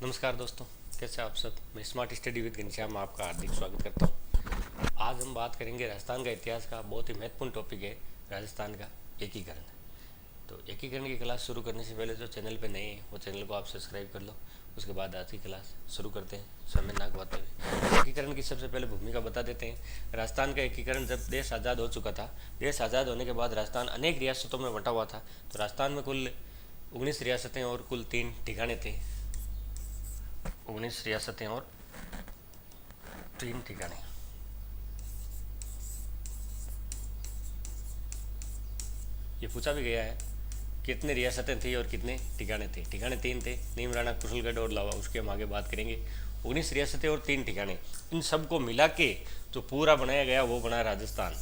नमस्कार दोस्तों, कैसे आप सब। मैं स्मार्ट स्टडी विद घनश्याम में आपका हार्दिक स्वागत करता हूँ। आज हम बात करेंगे राजस्थान का इतिहास का बहुत ही महत्वपूर्ण टॉपिक है राजस्थान का एकीकरण। तो एकीकरण की क्लास शुरू करने से पहले जो चैनल पे नए हैं वो चैनल को आप सब्सक्राइब कर लो। उसके बाद आज की क्लास शुरू करते हैं समय ना गवाते हुए। एकीकरण की सबसे पहले भूमिका बता देते हैं। राजस्थान का एकीकरण जब देश आज़ाद हो चुका था, देश आज़ाद होने के बाद राजस्थान अनेक रियासतों में बंटा हुआ था। तो राजस्थान में कुल 19 रियासतें और कुल 3 ठिकाने थे। 19 रियासतें और 3 ठिकाने। ये पूछा भी गया है कितने रियासतें थी और कितने ठिकाने थे। ठिकाने 3 थे, नीम, राणा, कुशलगढ़ और लावा। उसके हम आगे बात करेंगे। 19 रियासतें और 3 ठिकाने, इन सबको मिला के जो पूरा बनाया गया वो बना राजस्थान।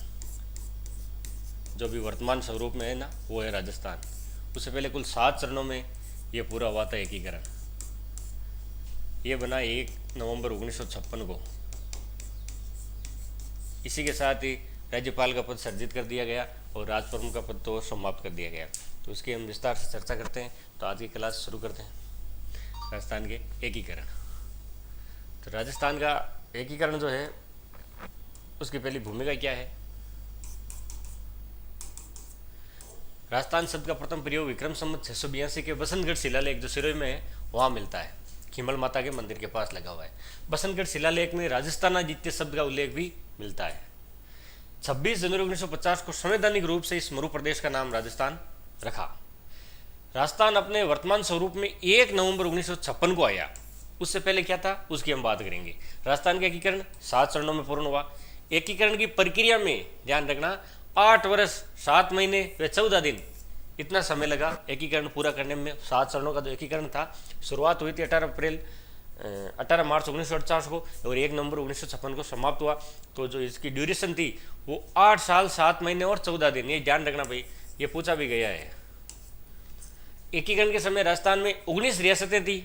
जो भी वर्तमान स्वरूप में है ना, वो है राजस्थान। उससे पहले कुल 7 चरणों में ये पूरा हुआ था एकीकरण। ये बना 1 नवंबर 1956 को। इसी के साथ ही राज्यपाल का पद सर्जित कर दिया गया और राजप्रमुख का पद तो समाप्त कर दिया गया। तो इसकी हम विस्तार से चर्चा करते हैं। तो आज की क्लास शुरू करते हैं राजस्थान के एकीकरण। तो राजस्थान का एकीकरण जो है उसकी पहली भूमिका क्या है। राजस्थान शब्द का प्रथम प्रयोग विक्रम संवत 682 के बसंतगढ़ शिलालेख जो सिरोही में है वहाँ मिलता है। खिमल माता के मंदिर के पास लगा हुआ है। बसंतगढ़ शिलालेख में राजस्थानादित्य शब्द का उल्लेख भी मिलता है। 26 जनवरी 1950 को संवैधानिक रूप से इस मरु प्रदेश का नाम राजस्थान रखा। राजस्थान अपने वर्तमान स्वरूप में 1 नवंबर 1956 को आया। उससे पहले क्या था उसकी हम बात करेंगे। राजस्थान का एकीकरण 7 चरणों में पूर्ण हुआ। एकीकरण की प्रक्रिया में ध्यान रखना 8 वर्ष 7 महीने व 14 दिन इतना समय लगा एकीकरण पूरा करने में। 7 चरणों का जो एकीकरण था, शुरुआत हुई थी 18 मार्च 1948 को और 1 नवंबर 1956 को समाप्त हुआ। तो जो इसकी ड्यूरेशन थी वो 8 साल 7 महीने और 14 दिन। ये ध्यान रखना भाई, ये पूछा भी गया है। एकीकरण के समय राजस्थान में 19 रियासतें थी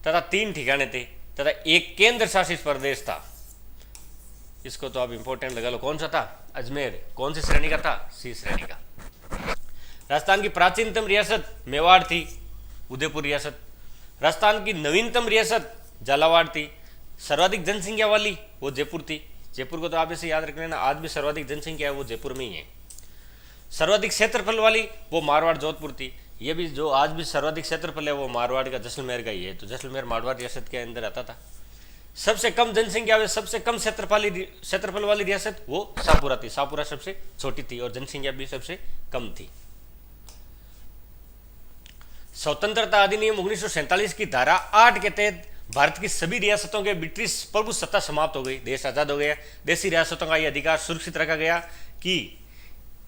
तथा 3 ठिकाने थे तथा एक केंद्र शासित प्रदेश था। इसको तो आप इंपॉर्टेंट लगा लो, कौन सा था? अजमेर। कौन सी श्रेणी का था? सी श्रेणी का। राजस्थान की प्राचीनतम रियासत मेवाड़ थी, उदयपुर रियासत। राजस्थान की नवीनतम रियासत झालावाड़ थी। सर्वाधिक जनसंख्या वाली वो जयपुर थी। जयपुर को तो आप ऐसे याद रख लेना, आज भी सर्वाधिक जनसंख्या है वो जयपुर में ही है। सर्वाधिक क्षेत्रफल वाली वो मारवाड़ जोधपुर थी। ये भी जो आज भी सर्वाधिक क्षेत्रफल है वो मारवाड़ का जैसलमेर का ही है। तो जैसलमेर मारवाड़ रियासत के अंदर आता था। सबसे कम जनसंख्या व सबसे कम क्षेत्रफल वाली रियासत वो शाहपुरा थी। शाहपुरा सबसे छोटी थी और जनसंख्या भी सबसे कम थी। स्वतंत्रता अधिनियम 1947 की धारा 8 के तहत भारत की सभी रियासतों के ब्रिटिश प्रभु सत्ता समाप्त हो गई। देश आजाद हो गया। देशी रियासतों का यह अधिकार सुरक्षित रखा गया कि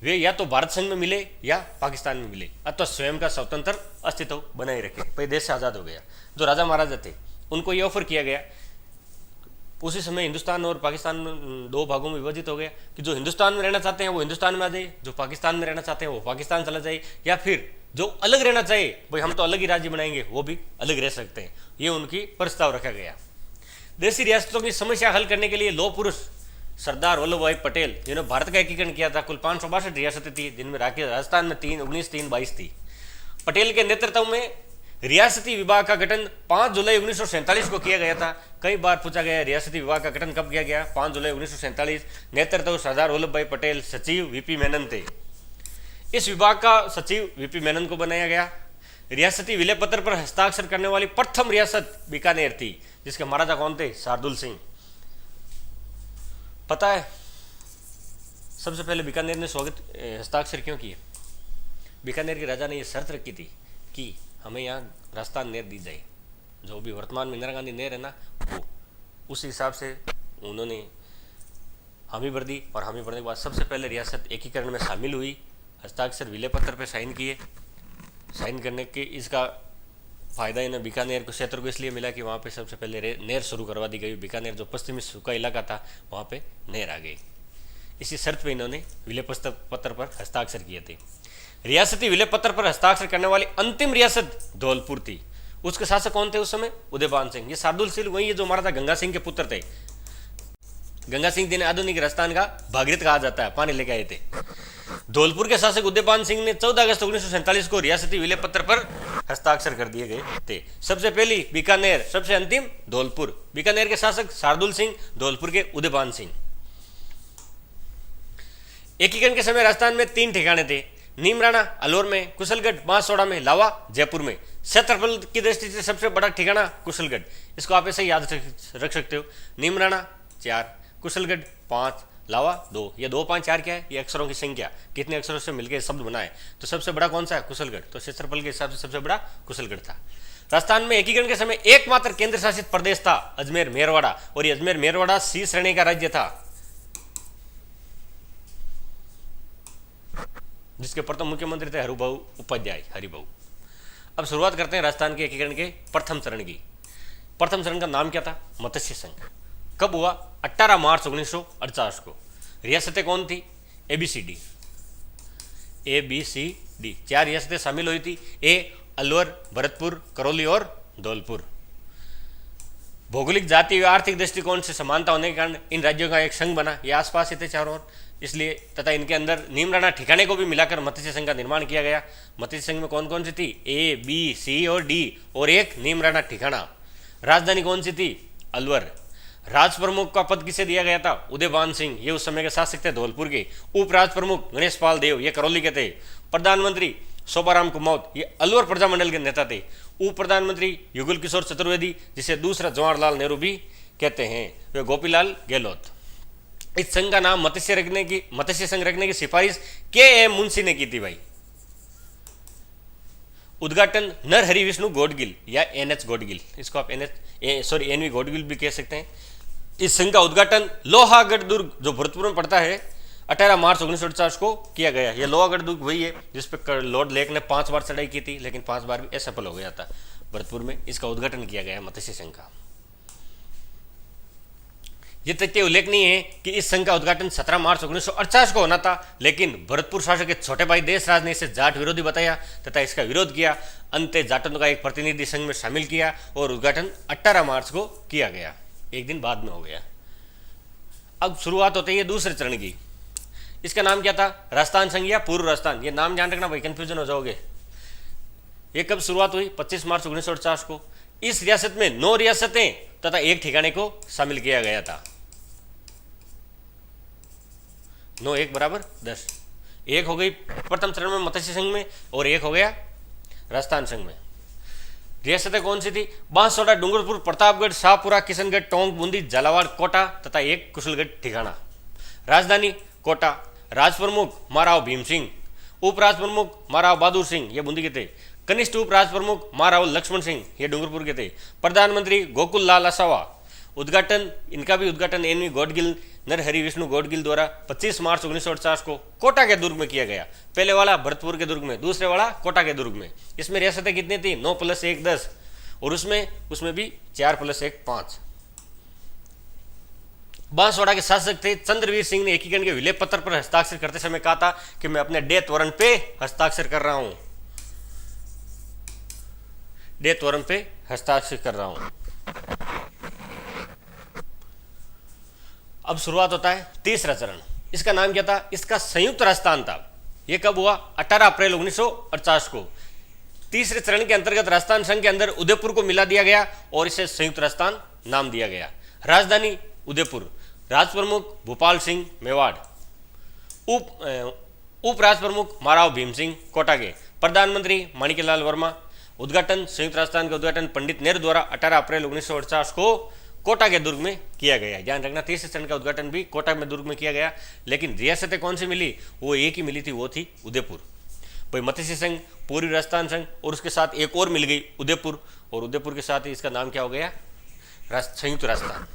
वे या तो भारत संघ में मिले या पाकिस्तान में मिले अथवा स्वयं का स्वतंत्र अस्तित्व बनाए रखे। भाई देश से आजाद हो गया। जो राजा महाराजा थे उनको यह ऑफर किया गया। उसी समय हिंदुस्तान और पाकिस्तान 2 भागों में विभाजित हो गया कि जो हिंदुस्तान में रहना चाहते हैं वो हिंदुस्तान में आ जाए, जो पाकिस्तान में रहना चाहते हैं वो पाकिस्तान चला जाए, या फिर जो अलग रहना चाहिए भाई हम तो अलग ही राज्य बनाएंगे वो भी अलग रह सकते हैं। ये उनकी प्रस्ताव रखा गया। देशी रियासतों की समस्या हल करने के लिए लौह पुरुष सरदार वल्लभ भाई पटेल जिन्होंने भारत का एकीकरण किया था। कुल 562 रियासतें थी जिनमें राजस्थान में 19, 3, 22 थी। पटेल के नेतृत्व में रियासती विभाग का गठन 5 जुलाई 1947 को किया गया था। कई बार पूछा गया रियासती विभाग का गठन कब किया गया? 5 जुलाई 1947। नेतृत्व सरदार वल्लभ भाई पटेल, सचिव वीपी मेनन थे। इस विभाग का सचिव वीपी मेनन को बनाया गया। रियासती विलय पत्र पर हस्ताक्षर करने वाली प्रथम रियासत बीकानेर थी, जिसके महाराजा कौन थे? शार्दुल सिंह। पता है सबसे पहले बीकानेर ने हस्ताक्षर क्यों किए? बीकानेर के राजा ने यह शर्त रखी थी कि हमें यहाँ राजस्थान नहर दी जाए। जो भी वर्तमान में इंदिरा गांधी नहर है ना, वो उस हिसाब से उन्होंने हामी भर दी। और हामी भरने के बाद सबसे पहले रियासत एकीकरण में शामिल हुई। हस्ताक्षर विलय पत्र पर साइन किए। साइन करने के इसका फायदा इन्हें बीकानेर को क्षेत्र को इसलिए मिला कि वहाँ पे सबसे पहले नहर शुरू करवा दी गई। बीकानेर जो पश्चिमी सूखा इलाका था वहाँ पे नहर आ गई। इसी शर्त पे इन्होंने विलय पत्र पर हस्ताक्षर किए थे। रियासती विलय पत्र पर हस्ताक्षर करने वाली अंतिम रियासत धौलपुर थी। उसके शासक कौन थे उस समय? उदयपान सिंह। ये शार्दुल सिंह वही है जो महाराजा गंगा सिंह के पुत्र थे। गंगा सिंह जिन्हें आधुनिक राजस्थान का भागीरथ कहा जाता है, पानी लेके आए थे। धौलपुर के शासक उदयपान सिंह ने 14 अगस्त 1947 को रियासती विलय पत्र पर हस्ताक्षर कर दिए गए थे। सबसे पहली बीकानेर, सबसे अंतिम धौलपुर। बीकानेर के शासक शार्दुल सिंह, धौलपुर के उदयपान सिंह। एकीकरण के समय राजस्थान में 3 ठिकाने थे, नीमराणा अलवर में, कुशलगढ़ बांसवाड़ा में, लावा जयपुर में। क्षेत्रफल की दृष्टि से सबसे बड़ा ठिकाना कुशलगढ़, इसको आप ऐसे याद रख सकते हो। नीमराणा 4, कुशलगढ़ 5, लावा 2। ये 2, 5, 4 क्या है? ये अक्षरों की संख्या, कितने अक्षरों से मिलकर शब्द बना है। तो सबसे बड़ा कौन सा है? कुशलगढ़। तो क्षेत्रफल के हिसाब से सबसे बड़ा कुशलगढ़ था। राजस्थान में एकीकरण के समय एकमात्र केंद्र शासित प्रदेश था अजमेर मेरवाड़ा, और ये अजमेर मेरवाड़ा सी श्रेणी का राज्य था, जिसके प्रथम मुख्यमंत्री थे हरिभाऊ उपाध्याय, हरिभाऊ। अब शुरुआत करते हैं राजस्थान के एकीकरण के प्रथम चरण की। प्रथम चरण का नाम क्या था? मत्स्य संघ। कब हुआ? 18 मार्च 1948 को। रियासतें कौन थी? ABCD, ABCD 4 रियासतें शामिल हुई थी। अलवर, भरतपुर, करौली और धौलपुर। भौगोलिक, जाति व आर्थिक दृष्टिकोण से समानता होने के कारण इन राज्यों का एक संघ बना। ये आसपास ही थे चारों ओर, इसलिए तथा इनके अंदर नीमराणा ठिकाने को भी मिलाकर मत्स्य संघ का निर्माण किया गया। मत्स्य संघ में कौन कौन सी थी? A, B, C और D, और एक नीमराणा ठिकाना। राजधानी कौन सी थी? अलवर। राज प्रमुख का पद किसे दिया गया था? उदयपान सिंह, ये उस समय के शासक थे धौलपुर के। उप राज प्रमुख गणेश पाल देव, ये करौली के थे। प्रधानमंत्री शोभाराम कुमौत, ये अलवर प्रजामंडल के नेता थे। उप प्रधानमंत्री युगल किशोर चतुर्वेदी, जिसे दूसरा जवाहरलाल नेहरू भी कहते हैं, वे गोपीलाल गहलोत। इस संघ का नाम मत्स्य संघ रखने की सिफारिश KM मुंशी ने की थी भाई। उद्घाटन नरहरि विष्णु गौडगिल या NH गौडगिल, इसको आप NV गौडगिल भी कह सकते हैं। इस संघ का उद्घाटन लोहागढ़ दुर्ग, जो भरतपुर में पड़ता है, 18 मार्च 1949 को किया गया। यह लोहागढ़ दुर्ग वही है जिस पर लॉर्ड लेक ने 5 बार चढ़ाई की थी, लेकिन 5 बार भी असफल हो गया था। भरतपुर में इसका उद्घाटन किया गया मत्स्य संघ का। यह तथ्य उल्लेखनीय है कि इस संघ का उद्घाटन 17 मार्च 1948 को होना था, लेकिन भरतपुर शासक के छोटे भाई देशराज ने इसे जाट विरोधी बताया तथा इसका विरोध किया। अंत जाटों का एक प्रतिनिधि संघ में शामिल किया और उद्घाटन 18 मार्च को किया गया, एक दिन बाद में हो गया। अब शुरुआत होती है दूसरे चरण की। इसका नाम क्या था? राजस्थान संघ या पूर्व राजस्थान। ये नाम ध्यान रखना भाई, कंफ्यूजन हो जाओगे। ये कब शुरुआत हुई? 25 मार्च 1949 को। इस रियासत में 9 रियासतें तथा एक ठिकाने को शामिल किया गया था। 9 1 बराबर 10। एक हो गई प्रथम चरण में मत्स्य संघ में, और एक हो गया राजस्थान संघ में। रियासतें कौन सी थी? बांसवाड़ा, डूंगरपुर, प्रतापगढ़, शाहपुरा, किशनगढ़, टोंक, बूंदी, झालावाड़, कोटा तथा एक कुशलगढ़ ठिकाना। राजधानी कोटा। राज प्रमुख महाराव भीम सिंह, उप राज प्रमुख महाराव बहादुर सिंह, ये बूंदी के थे। कनिष्ठ उप राज प्रमुख महाराव लक्ष्मण सिंह, ये डूंगरपुर के थे। प्रधानमंत्री गोकुल लाल असावा। उद्घाटन, इनका भी उद्घाटन NV गौडगिल, नरहरि विष्णु गौडगिल द्वारा 25 मार्च 1949 को कोटा के दुर्ग में किया गया। पहले वाला भरतपुर के दुर्ग में, दूसरे वाला कोटा के दुर्ग में। इसमें रियासतें कितनी थी? 9 + 1 10, और उसमें भी 4 + 1 5। बांसवाड़ा के शासक थे चंद्रवीर सिंह ने एकीकरण के विलय पत्र पर हस्ताक्षर करते समय कहा था कि मैं अपने डेथ वारंट पे हस्ताक्षर कर रहा हूं। डेथ वारंट पे हस्ताक्षर कर रहा हूं। अब शुरुआत होता है तीसरा चरण। इसका नाम क्या था? इसका संयुक्त राजस्थान था। यह कब हुआ? 18 अप्रैल 1948 को। तीसरे चरण के अंतर्गत राजस्थान संघ के अंदर उदयपुर को मिला दिया गया और इसे संयुक्त राजस्थान नाम दिया गया। राजधानी उदयपुर। राज प्रमुख भोपाल सिंह मेवाड़। उप राज प्रमुख महाराव भीम सिंह कोटा के। प्रधानमंत्री माणिक्यलाल वर्मा। उद्घाटन, संयुक्त राजस्थान का उद्घाटन पंडित नेहरू द्वारा 18 अप्रैल 1948 को कोटा के दुर्ग में किया गया। ध्यान रखना, तीसरे चरण का उद्घाटन भी कोटा में दुर्ग में किया गया, लेकिन रियासतें कौन सी मिली? वो एक ही मिली थी, वो थी उदयपुर। भाई मत्स्य संघ, पूर्वी राजस्थान संघ, और उसके साथ एक और मिल गई उदयपुर, और उदयपुर के साथ ही इसका नाम क्या हो गया? संयुक्त राजस्थान।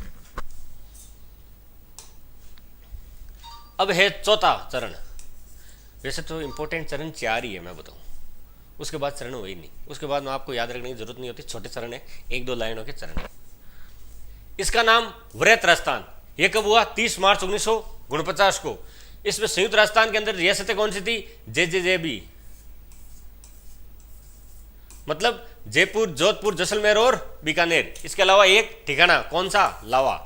अब है चौथा चरण। वैसे तो इंपॉर्टेंट चरण 4 ही है, मैं बताऊं, उसके बाद चरण वही नहीं। उसके बाद में आपको याद रखने की जरूरत नहीं होती, छोटे चरण है, 1-2 लाइनों के चरण है। इसका नाम वृहत राजस्थान। यह कब हुआ? 30 मार्च 1949 को। इसमें संयुक्त राजस्थान के अंदर रियासतें कौन सी थी? JJJB, मतलब जयपुर, जोधपुर, जैसलमेर और बीकानेर। इसके अलावा एक ठिकाना, कौन सा? लावा।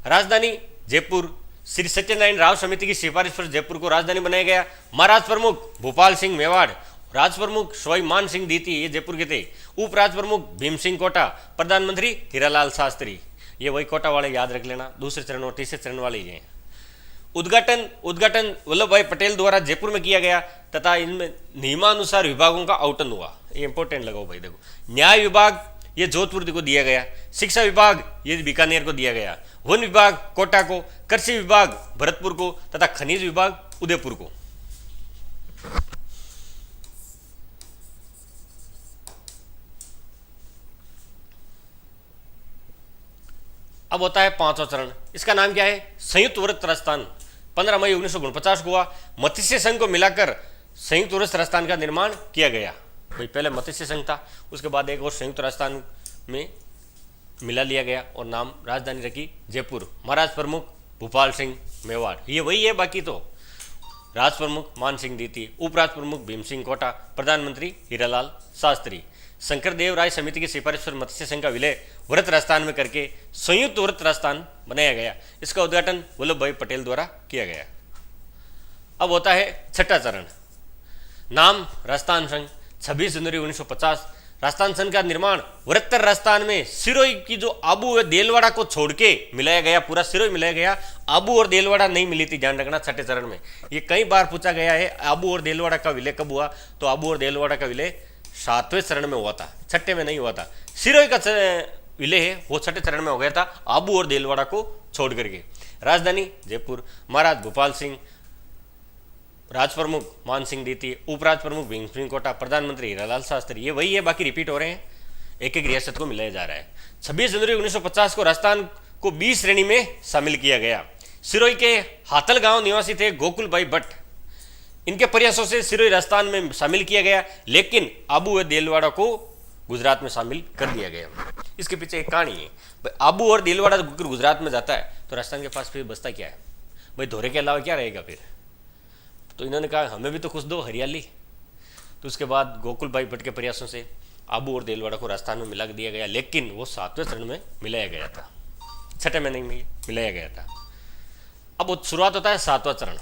राजधानी जयपुर। श्री सत्यनारायण राव समिति की सिफारिश पर जयपुर को राजधानी बनाया गया। महाराज प्रमुख भोपाल सिंह मेवाड़, राज प्रमुख सवाई मान सिंह दीती, ये जयपुर के थे। उप राज प्रमुख भीम सिंह कोटा, प्रधानमंत्री हीरालाल शास्त्री, ये वही कोटा वाले याद रख लेना, दूसरे चरण और तीसरे चरण वाले ये। उद्घाटन वल्लभ भाई पटेल द्वारा जयपुर में किया गया तथा इनमें नियमानुसार विभागों का आवंटन हुआ। ये इंपॉर्टेंट लगाओ भाई, देखो न्याय विभाग ये जोधपुर को दिया गया, शिक्षा विभाग ये बीकानेर को दिया गया, वन विभाग कोटा को, कृषि विभाग भरतपुर को तथा खनिज विभाग उदयपुर को। अब होता है पांचवा चरण, इसका नाम क्या है? संयुक्त व्रत राजस्थान। 15 मई 1949 को हुआ। मत्स्य संघ को मिलाकर संयुक्त व्रत राजस्थान का निर्माण किया गया। भाई पहले मत्स्य संघ था, उसके बाद एक और संयुक्त राजस्थान में मिला लिया गया और नाम राजधानी रखी जयपुर। महाराज प्रमुख भोपाल सिंह मेवाड़, ये वही है, बाकी तो राज प्रमुख मान सिंह दीती, उपराज प्रमुख भीम सिंह कोटा, प्रधानमंत्री हीरालाल शास्त्री। शंकर देव राय समिति की सिफारिश पर मत्स्य संघ का विलय व्रत राजस्थान में करके संयुक्त व्रत राजस्थान बनाया गया। इसका उद्घाटन वल्लभ भाई पटेल द्वारा किया गया। अब होता है छठा चरण, नाम राजस्थान संघ। 26 जनवरी 1950 राजस्थान संघ का निर्माण वृत्तर राजस्थान में सिरोही की जो आबू और देलवाड़ा को छोड़ के मिलाया गया, पूरा सिरोही मिलाया गया। आबू और देलवाड़ा नहीं मिली थी, ध्यान रखना छठे चरण में। ये कई बार पूछा गया है, आबू और देलवाड़ा का विलय कब हुआ? तो आबू और देलवाड़ा का विलय 7वें चरण में हुआ था, छठे में नहीं हुआ था। सिरोही का विलय है वो छठे चरण में हो गया था, आबू और देलवाड़ा को छोड़ करके। राजधानी जयपुर। महाराज भोपाल सिंह, राज प्रमुख मान सिंह दीती, उपराज प्रमुख भीम सिंह कोटा, प्रधानमंत्री हीरालाल शास्त्री, ये वही है, बाकी रिपीट हो रहे हैं, एक एक रियासत को मिलाया जा रहा है। 26 जनवरी 1950 को राजस्थान को 20 श्रेणी में शामिल किया गया। सिरोही के हाथल गांव निवासी थे गोकुल भाई भट्ट, इनके प्रयासों से सिरोही राजस्थान में शामिल किया गया, लेकिन आबू और देलवाड़ा को गुजरात में शामिल कर दिया गया। इसके पीछे एक कहानी है। भाई आबू और देलवाड़ा गुजरात में जाता है तो राजस्थान के पास फिर बचता क्या है? भाई धोरे के अलावा क्या रहेगा फिर? तो इन्होंने कहा हमें भी तो कुछ दो, हरियाली। तो उसके बाद गोकुल भाई भट्ट के प्रयासों से आबू और देलवाड़ा को राजस्थान में मिला दिया गया, लेकिन वो 7वें चरण में मिलाया गया था, छठे में नहीं मिलाया गया था। अब शुरुआत होता है 7वां चरण,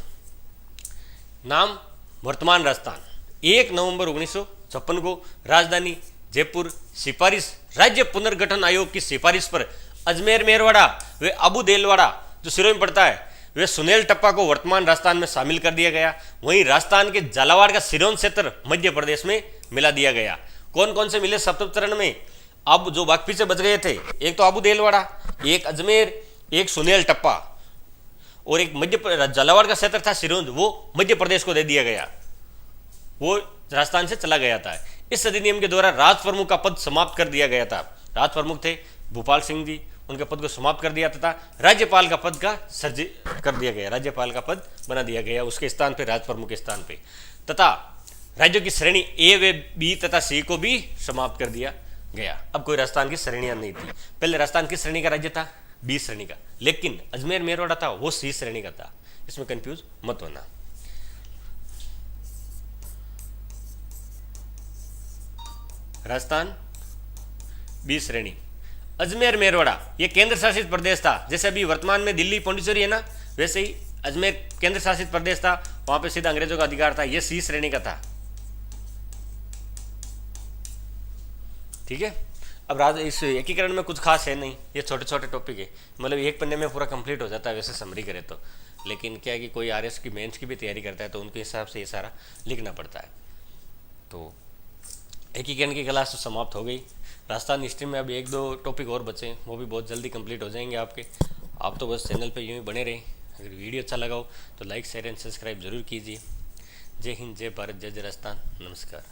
नाम वर्तमान राजस्थान। 1 नवंबर 1956 को राजधानी जयपुर। सिफारिश राज्य पुनर्गठन आयोग की सिफारिश पर अजमेर मेरवाड़ा व आबू देलवाड़ा जो सिरोही में पड़ता है वे सुनेल टप्पा को वर्तमान राजस्थान में शामिल कर दिया गया। वहीं राजस्थान के झालावाड़ का सिरोन क्षेत्र मध्य प्रदेश में मिला दिया गया। कौन कौन से मिले 7वें चरण में? अब जो बाकी पीछे बच गए थे, एक तो आबू देलवाड़ा, एक अजमेर, एक सुनेल टप्पा और एक मध्य झालावाड़ का क्षेत्र था सिरोंज, वो मध्य प्रदेश को दे दिया गया, वो राजस्थान से चला गया था। इस अधिनियम के द्वारा राज प्रमुख का पद समाप्त कर दिया गया था। राज प्रमुख थे भोपाल सिंह जी, उनके पद को समाप्त कर दिया तथा राज्यपाल का पद का सृजन कर दिया गया, राज्यपाल का पद बना दिया गया उसके स्थान पे, राज प्रमुख के स्थान पे। तथा राज्यों की श्रेणी ए व बी तथा सी को भी समाप्त कर दिया गया। अब कोई राजस्थान की श्रेणियां नहीं थी। पहले राजस्थान किस श्रेणी का राज्य था? बी श्रेणी का, लेकिन अजमेर मेरवाड़ा था वो सी श्रेणी का था, इसमें कंफ्यूज मत होना। राजस्थान बी श्रेणी। अजमेर मेरवाड़ा ये केंद्र शासित प्रदेश था, जैसे अभी वर्तमान में दिल्ली पौंडीचेरी है ना, वैसे ही अजमेर केंद्र शासित प्रदेश था, वहां पे सीधा अंग्रेजों का अधिकार था, ये सी श्रेणी का था। ठीक है। अब इस एकीकरण में कुछ खास है नहीं, ये छोटे छोटे टॉपिक है, मतलब एक पन्ने में पूरा कंप्लीट हो जाता है वैसे समरी करे तो, लेकिन क्या है कि कोई आरएस की मेंस की भी तैयारी करता है तो उनके हिसाब से ये सारा लिखना पड़ता है। तो एकीकरण की क्लास तो समाप्त हो गई। राजस्थान हिस्ट्री में अभी 1-2 टॉपिक और बचे, वो भी बहुत जल्दी कंप्लीट हो जाएंगे आपके। आप तो बस चैनल पे यूँ ही बने रहें। अगर वीडियो अच्छा लगा हो तो लाइक शेयर एंड सब्सक्राइब जरूर कीजिए। जय हिंद, जय भारत, जय जय राजस्थान। नमस्कार।